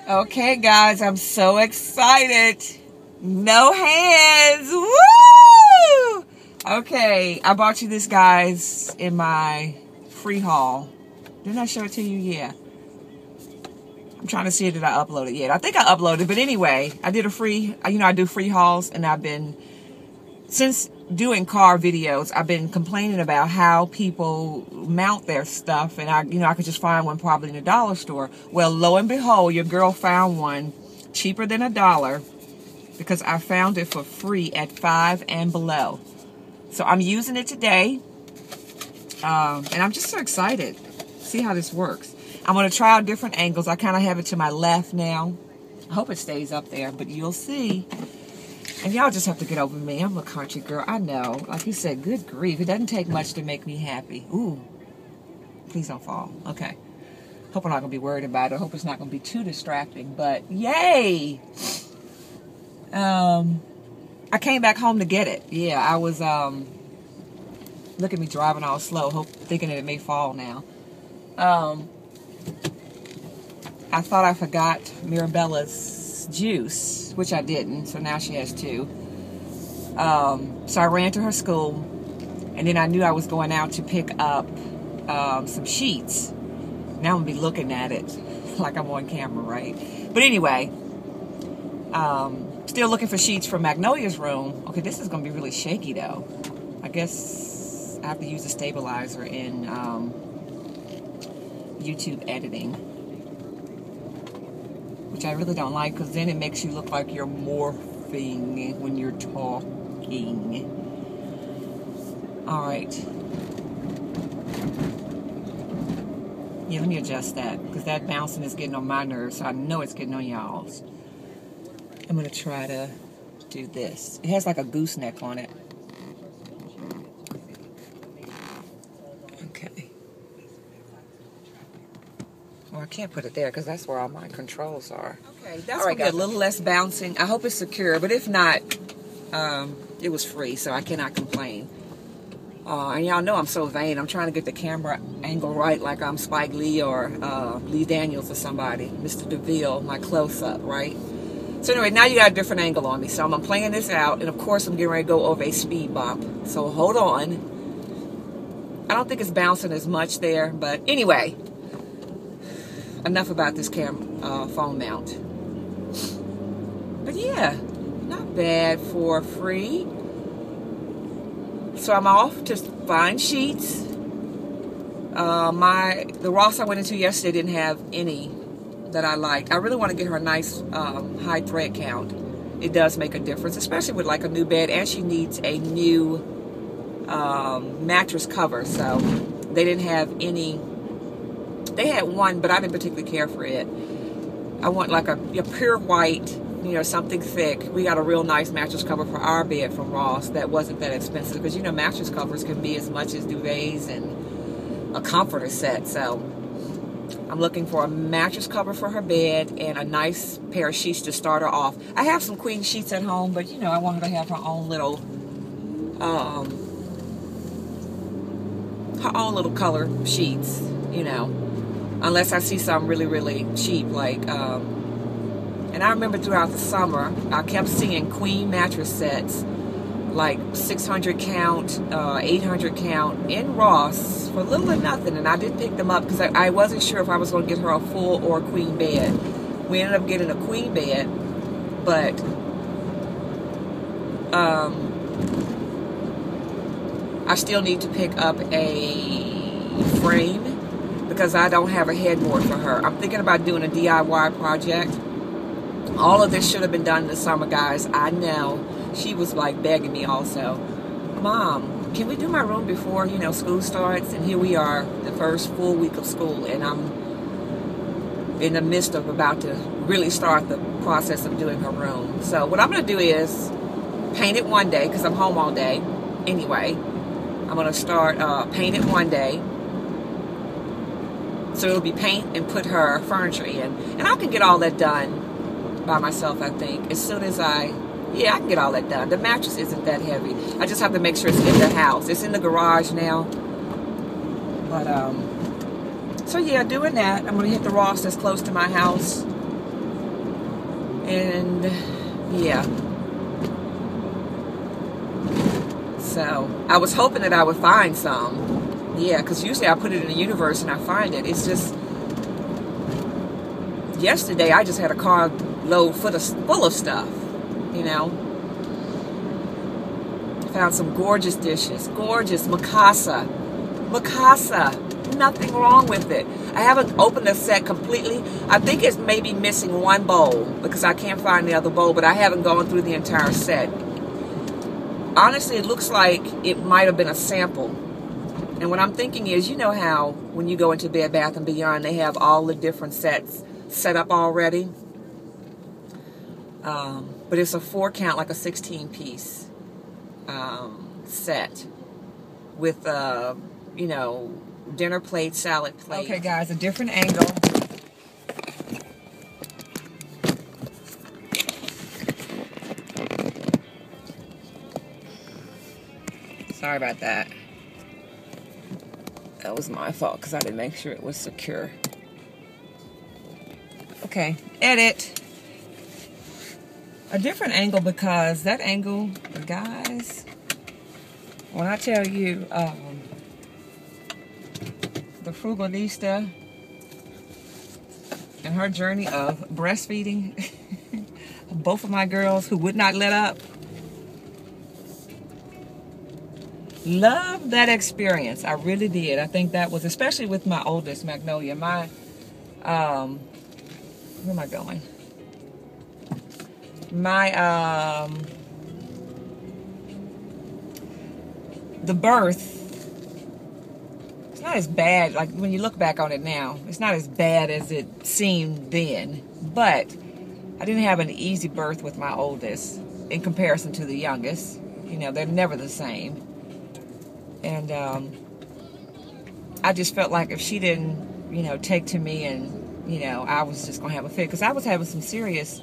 Okay, guys, I'm so excited. No hands. Woo! Okay, I bought you this, guys, in my free haul. Didn't I show it to you? Yeah. I'm trying to see did I upload it yet. I think I uploaded, but anyway, I did a free, I do free hauls, and I've been, since doing car videos, I've been complaining about how people mount their stuff, and I could just find one probably in a dollar store. Well, lo and behold, your girl found one cheaper than $1 because I found it for free at $5 and below. So I'm using it today, and I'm just so excited. See how this works. I'm going to try out different angles. I kind of have it to my left now. I hope it stays up there, but you'll see. And y'all just have to get over me. I'm a country girl. I know. Like you said, good grief. It doesn't take much to make me happy. Ooh. Please don't fall. Okay. Hope I'm not going to be worried about it. I hope it's not going to be too distracting. But yay! I came back home to get it. Yeah, I was, look at me driving all slow, thinking that it may fall now. I thought I forgot Mirabella's juice, which I didn't, so now she has 2. So I ran to her school, and then I knew I was going out to pick up some sheets. Now I'm going to be looking at it like I'm on camera, right? But anyway, still looking for sheets for Magnolia's room. Okay, this is going to be really shaky, though. I guess I have to use a stabilizer in YouTube editing, which I really don't like, because then it makes you look like you're morphing when you're talking. Alright. Yeah, let me adjust that, because that bouncing is getting on my nerves, so I know it's getting on y'all's. I'm going to try to do this. It has like a gooseneck on it. Okay. Well, I can't put it there because that's where all my controls are. Okay, that's going to be a little less bouncing. I hope it's secure, but if not, it was free, so I cannot complain. And y'all know I'm so vain. I'm trying to get the camera angle right like I'm Spike Lee or Lee Daniels or somebody. Mr. DeVille, my close-up, right? So anyway, now you got a different angle on me. So I'm playing this out, and of course I'm getting ready to go over a speed bump. So hold on. I don't think it's bouncing as much there, but anyway. Enough about this phone mount. But yeah, not bad for free. So I'm off to find sheets. The Ross I went into yesterday didn't have any that I liked. I really want to get her a nice high thread count. It does make a difference, especially with like a new bed, and she needs a new mattress cover. So they didn't have any. They had one, but I didn't particularly care for it. I want like a pure white, something thick. We got a real nice mattress cover for our bed from Ross that wasn't that expensive, because mattress covers can be as much as duvets and a comforter set. So I'm looking for a mattress cover for her bed and a nice pair of sheets to start her off. I have some queen sheets at home, but I want her to have her own little color sheets, unless I see something really, really cheap, like, and I remember throughout the summer, I kept seeing queen mattress sets, like 600 count, 800 count, in Ross, for little or nothing, and I did pick them up, because I wasn't sure if I was going to get her a full or a queen bed. We ended up getting a queen bed, but, I still need to pick up a frame, because I don't have a headboard for her. I'm thinking about doing a DIY project. All of this should have been done in the summer, guys. I know. She was like begging me also. Mom, can we do my room before, school starts? And here we are, the first full week of school, and I'm in the midst of about to really start the process of doing her room. So what I'm going to do is paint it one day, because I'm home all day anyway. I'm going to start paint it one day. So it'll be paint and put her furniture in. And I can get all that done by myself, I think. As soon as I can get all that done. The mattress isn't that heavy. I just have to make sure it's in the house. It's in the garage now. But, so yeah, doing that. I'm going to hit the Ross that's close to my house. And yeah. So I was hoping that I would find some. Yeah, because usually I put it in the universe and I find it. It's just, yesterday I just had a car load full of stuff, you know. Found some gorgeous dishes. Gorgeous. Mikasa. Nothing wrong with it. I haven't opened the set completely. I think it's maybe missing one bowl because I can't find the other bowl, but I haven't gone through the entire set. Honestly, it looks like it might have been a sample. And what I'm thinking is, you know how when you go into Bed Bath & Beyond, they have all the different sets set up already? But it's a 4-count, like a 16-piece set with, you know, dinner plate, salad plate. Okay, guys, a different angle. Sorry about that. That was my fault because I didn't make sure it was secure. Okay, edit. A different angle because that angle, guys, when I tell you, the Frugalista and her journey of breastfeeding both of my girls who would not let up. Love that experience. I really did. I think that was, especially with my oldest, Magnolia. My, where am I going? My, the birth, it's not as bad, like when you look back on it now, it's not as bad as it seemed then, but I didn't have an easy birth with my oldest in comparison to the youngest. You know, they're never the same. And I just felt like if she didn't, you know, take to me and, you know, I was just going to have a fit. Because I was having some serious,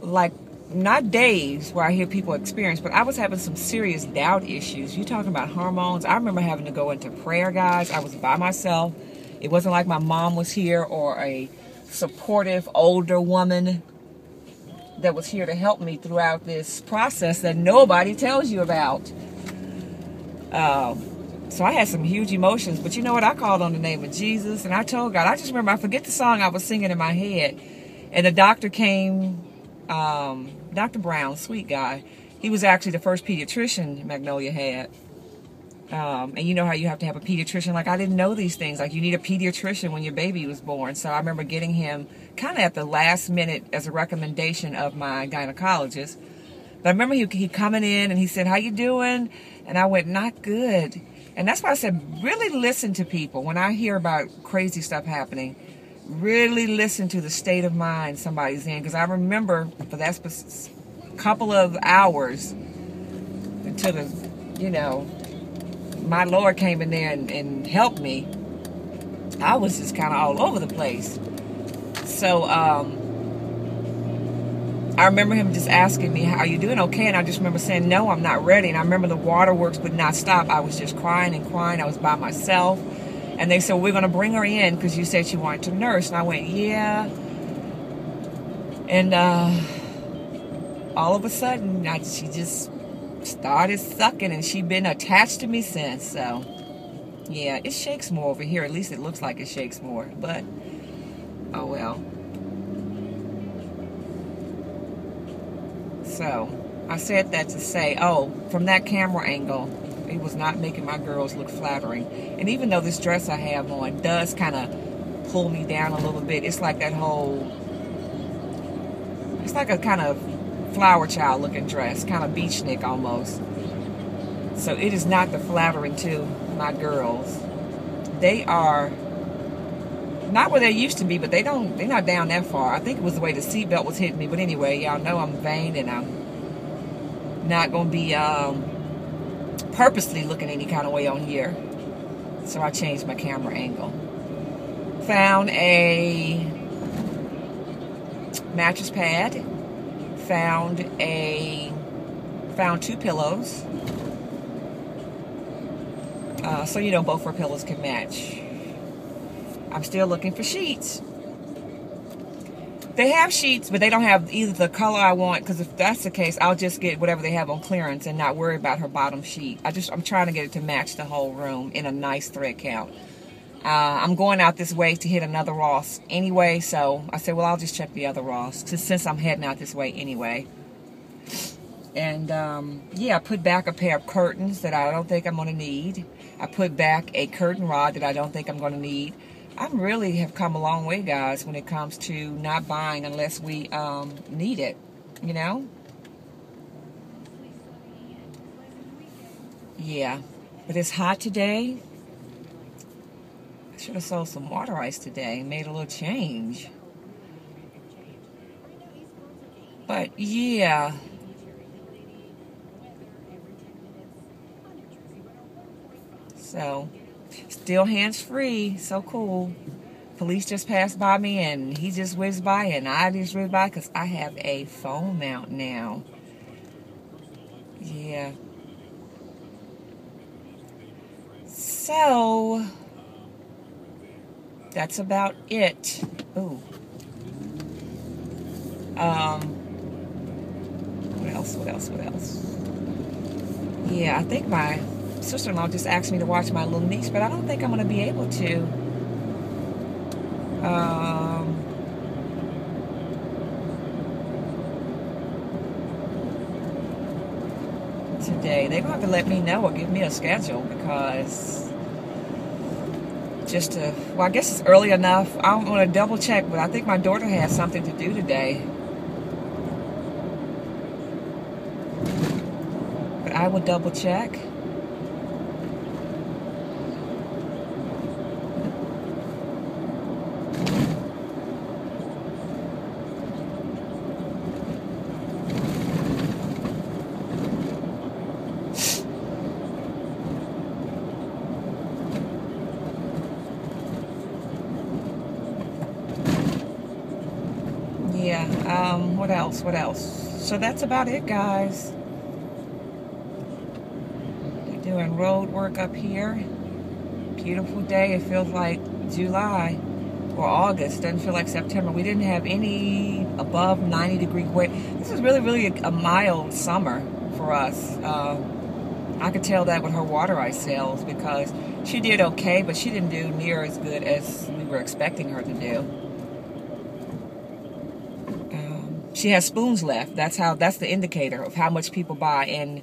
like, not days where I hear people experience, but I was having some serious doubt issues. You talking about hormones. I remember having to go into prayer, guys. I was by myself. It wasn't like my mom was here or a supportive older woman that was here to help me throughout this process that nobody tells you about. So I had some huge emotions, but you know what? I called on the name of Jesus, and I told God, I just remember, I forget the song I was singing in my head, and the doctor came, Dr. Brown, sweet guy. He was actually the first pediatrician Magnolia had. And you know how you have to have a pediatrician. Like, I didn't know these things. Like, you need a pediatrician when your baby was born. So I remember getting him kind of at the last minute as a recommendation of my gynecologist. But I remember he coming in and he said, "How you doing?" And I went, "Not good." And that's why I said, really listen to people. When I hear about crazy stuff happening, really listen to the state of mind somebody's in. Because I remember for that couple of hours until the, you know, my Lord came in there and helped me, I was just kind of all over the place. So, I remember him just asking me, "Are you doing okay?" And I just remember saying, "No, I'm not ready." And I remember the waterworks would not stop. I was just crying and crying. I was by myself. And they said, "We're going to bring her in because you said you wanted to nurse." And I went, "Yeah." And all of a sudden, she just started sucking, and she's been attached to me since. So, yeah, it shakes more over here. At least it looks like it shakes more. But, oh well. So, I said that to say, oh, from that camera angle, it was not making my girls look flattering. And even though this dress I have on does kind of pull me down a little bit, it's like that whole, it's like a kind of flower child looking dress, kind of beachnik almost. So it is not the flattering to my girls. They are not where they used to be, but they're not down that far. I think it was the way the seatbelt was hitting me. But anyway, y'all know I'm vain and I'm not going to be purposely looking any kind of way on here. So I changed my camera angle. Found a mattress pad. Found 2 pillows. So, you know, both our pillows can match. I'm still looking for sheets. They have sheets, but they don't have either the color I want, because if that's the case, I'll just get whatever they have on clearance and not worry about her bottom sheet. I'm trying to get it to match the whole room in a nice thread count. I'm going out this way to hit another Ross anyway, so I said, well, I'll just check the other Ross since I'm heading out this way anyway. And yeah, I put back a pair of curtains that I don't think I'm going to need. I put back a curtain rod that I don't think I'm going to need. I really have come a long way, guys, when it comes to not buying unless we need it, you know? Yeah, but it's hot today. I should have sold some water ice today, made a little change. But yeah. So, still hands-free, so cool. Police just passed by me and he just whizzed by and I just whizzed by because I have a phone mount now. Yeah. So, that's about it. Ooh. What else? Yeah, I think my sister-in-law just asked me to watch my little niece, but I don't think I'm going to be able to. Today. They're going to have to let me know or give me a schedule because well, I guess it's early enough. I don't want to double check, but I think my daughter has something to do today. But I will double check. Yeah, what else? So that's about it, guys. They're doing road work up here. Beautiful day. It feels like July or August. Doesn't feel like September. We didn't have any above 90-degree weather. This is really a mild summer for us. I could tell that with her water ice sales because she did okay, but she didn't do near as good as we were expecting her to do. She has spoons left. That's the indicator of how much people buy. And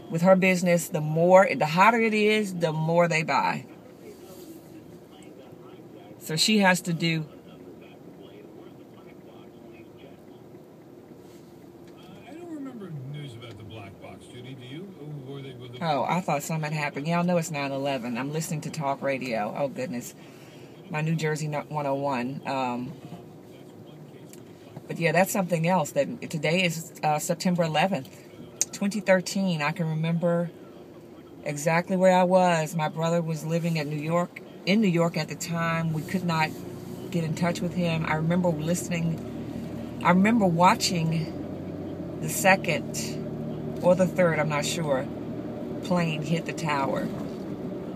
with her business, the hotter it is, the more they buy. So she has to do. I don't remember news about the black box, Judy. Do you? Oh, I thought something had happened. Y'all know it's 9/11. I'm listening to talk radio. Oh goodness, my New Jersey 101. But yeah, that's something else. That today is September 11th, 2013. I can remember exactly where I was. My brother was living in New York at the time. We could not get in touch with him. I remember watching the second or the third, I'm not sure, plane hit the tower.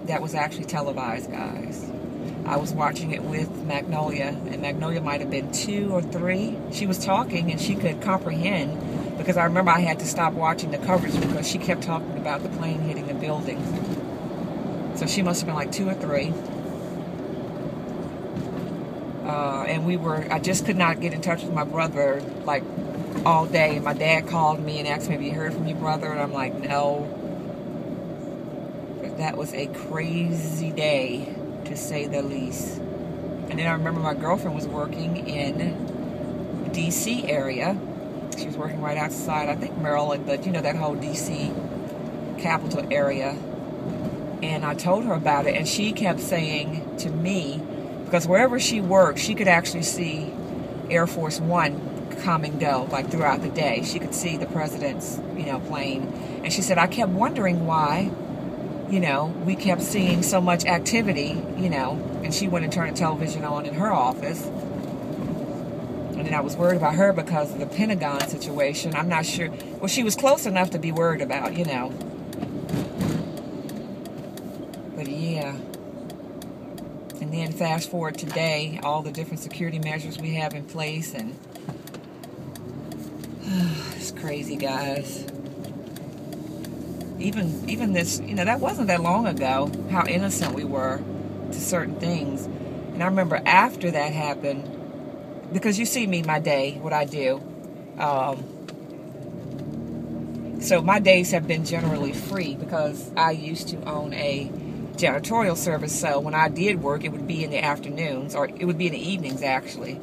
That was actually televised, guys. I was watching it with Magnolia, and Magnolia might have been 2 or 3. She was talking, and she could comprehend, because I remember I had to stop watching the coverage because she kept talking about the plane hitting the buildings. So she must have been like 2 or 3. And I just could not get in touch with my brother, like, all day. And my dad called me and asked me, have you heard from your brother? And I'm like, no. But that was a crazy day, to say the least. And then I remember my girlfriend was working in D.C. area. She was working right outside, I think Maryland, but you know, that whole D.C. capital area. And I told her about it, and she kept saying to me, because wherever she worked, she could actually see Air Force One come and go, like throughout the day. She could see the president's, plane. And she said, I kept wondering why, we kept seeing so much activity, and she went and turned the television on in her office. And then I was worried about her because of the Pentagon situation. I'm not sure. Well, she was close enough to be worried about, But yeah. And And then fast forward today, all the different security measures we have in place, and it's crazy, guys. Even this, that wasn't that long ago, how innocent we were to certain things. And I remember after that happened, because you see me, my day, what I do. So my days have been generally free because I used to own a janitorial service. So when I did work, it would be in the afternoons, or it would be in the evenings, actually.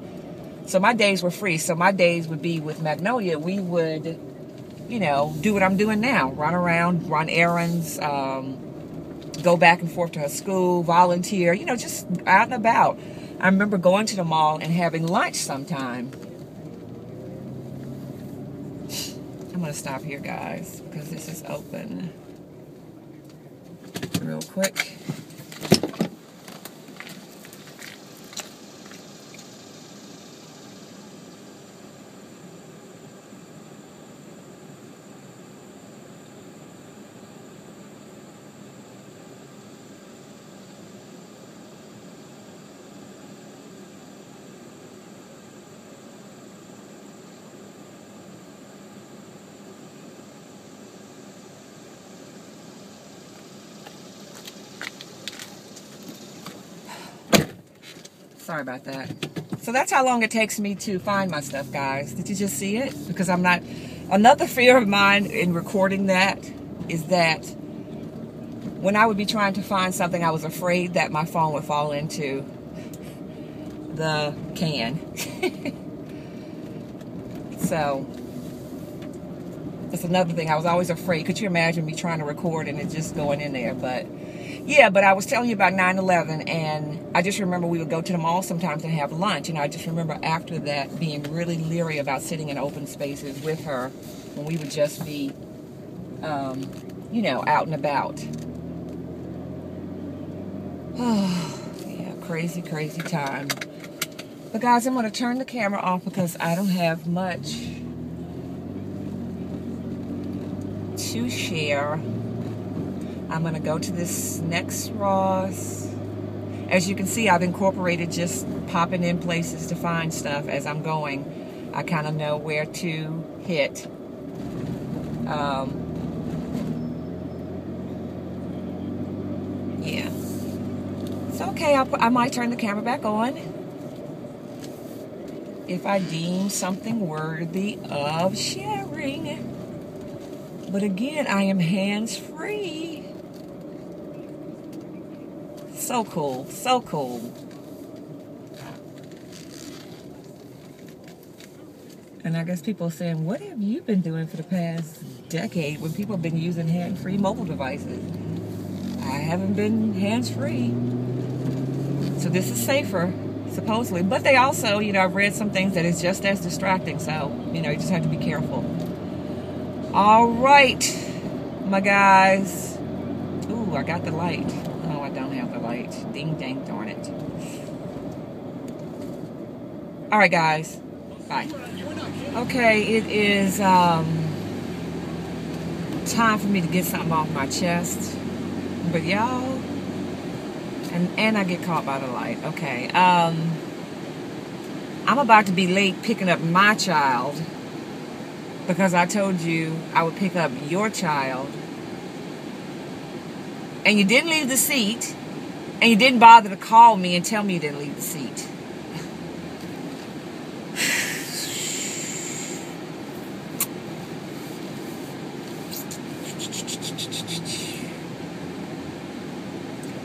So my days were free. So my days would be with Magnolia. We would, do what I'm doing now. Run around, run errands, go back and forth to her school, volunteer, just out and about. I remember going to the mall and having lunch sometime. I'm going to stop here, guys, because this is open. Real quick. Sorry about that. So that's how long it takes me to find my stuff, guys. Did you just see it? Because I'm not... Another fear of mine in recording that is that when I would be trying to find something, I was afraid that my phone would fall into the can. So that's another thing. I was always afraid. Could you imagine me trying to record and it just going in there? But yeah, but I was telling you about 9/11, and I just remember we would go to the mall sometimes and have lunch, and I just remember after that being really leery about sitting in open spaces with her when we would just be, out and about. Oh, yeah, crazy, crazy time. But guys, I'm going to turn the camera off because I don't have much to share. I'm going to go to this next Ross. As you can see, I've incorporated just popping in places to find stuff as I'm going. I kind of know where to hit. Yeah. It's okay. I might turn the camera back on if I deem something worthy of sharing. But again, I am hands-free. So cool, so cool. And I guess people are saying, what have you been doing for the past decade when people have been using hand-free mobile devices? I haven't been hands-free. So this is safer, supposedly. But they also, I've read some things that is just as distracting. So, you just have to be careful. All right, my guys. Ooh, I got the light. Oh, I don't have the light. Ding, dang, darn it. All right, guys. Bye. Okay, it is time for me to get something off my chest. But y'all, and I get caught by the light. Okay. I'm about to be late picking up my child because I told you I would pick up your child. And you didn't leave the seat. And you didn't bother to call me and tell me you didn't leave the seat.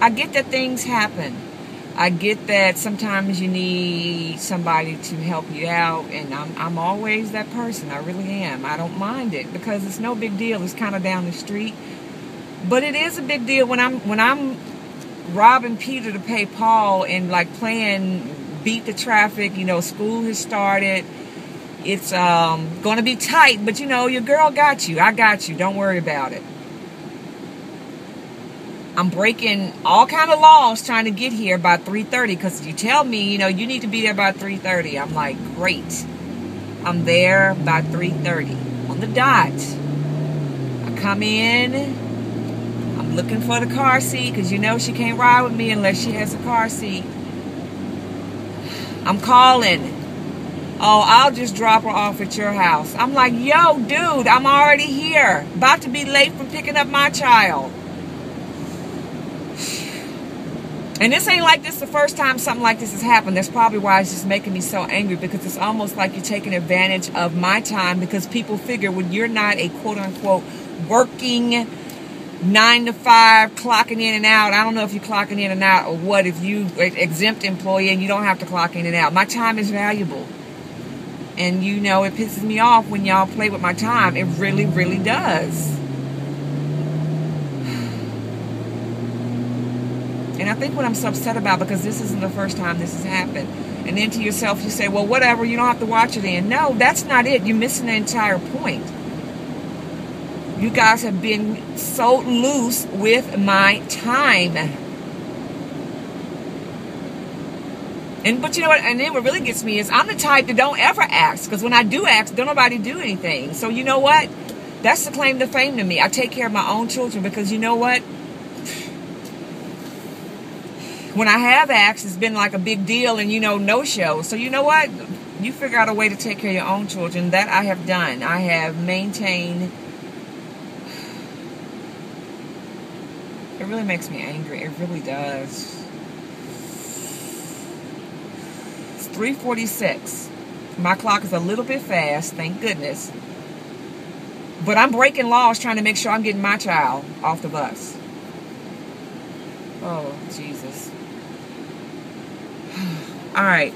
I get that things happen. I get that sometimes you need somebody to help you out, and I'm always that person. I really am. I don't mind it because it's no big deal. It's kind of down the street. But it is a big deal when I'm robbing Peter to pay Paul and like playing beat the traffic. School has started. It's going to be tight, but your girl got you. I got you. Don't worry about it. I'm breaking all kind of laws trying to get here by 3:30 because you tell me, you need to be there by 3:30. I'm like, great. I'm there by 3:30 on the dot. I come in. I'm looking for the car seat because you know she can't ride with me unless she has a car seat. I'm calling. Oh, I'll just drop her off at your house. I'm like, yo, dude, I'm already here. About to be late from picking up my child. And this ain't like this the first time something like this has happened. That's probably why it's just making me so angry, because it's almost like you're taking advantage of my time, because people figure when you're not a quote-unquote working 9 to 5, clocking in and out. I don't know if you're clocking in and out or what, if you exempt employee and you don't have to clock in and out. My time is valuable. And you know, it pisses me off when y'all play with my time. It really, really does. And I think what I'm so upset about, because this isn't the first time this has happened. And then to yourself, you say, well, whatever, you don't have to watch it then. No, that's not it. You're missing the entire point. You guys have been so loose with my time. But you know what? And then what really gets me is I'm the type that don't ever ask. Because when I do ask, don't nobody do anything. So you know what? That's the claim to fame to me. I take care of my own children, because you know what? When I have asked, it's been like a big deal and, you know, no show. So you know what? You figure out a way to take care of your own children. That I have done. I have maintained. It really makes me angry. It really does. It's 3:46. My clock is a little bit fast, thank goodness. But I'm breaking laws trying to make sure I'm getting my child off the bus. Oh, Jesus. All right.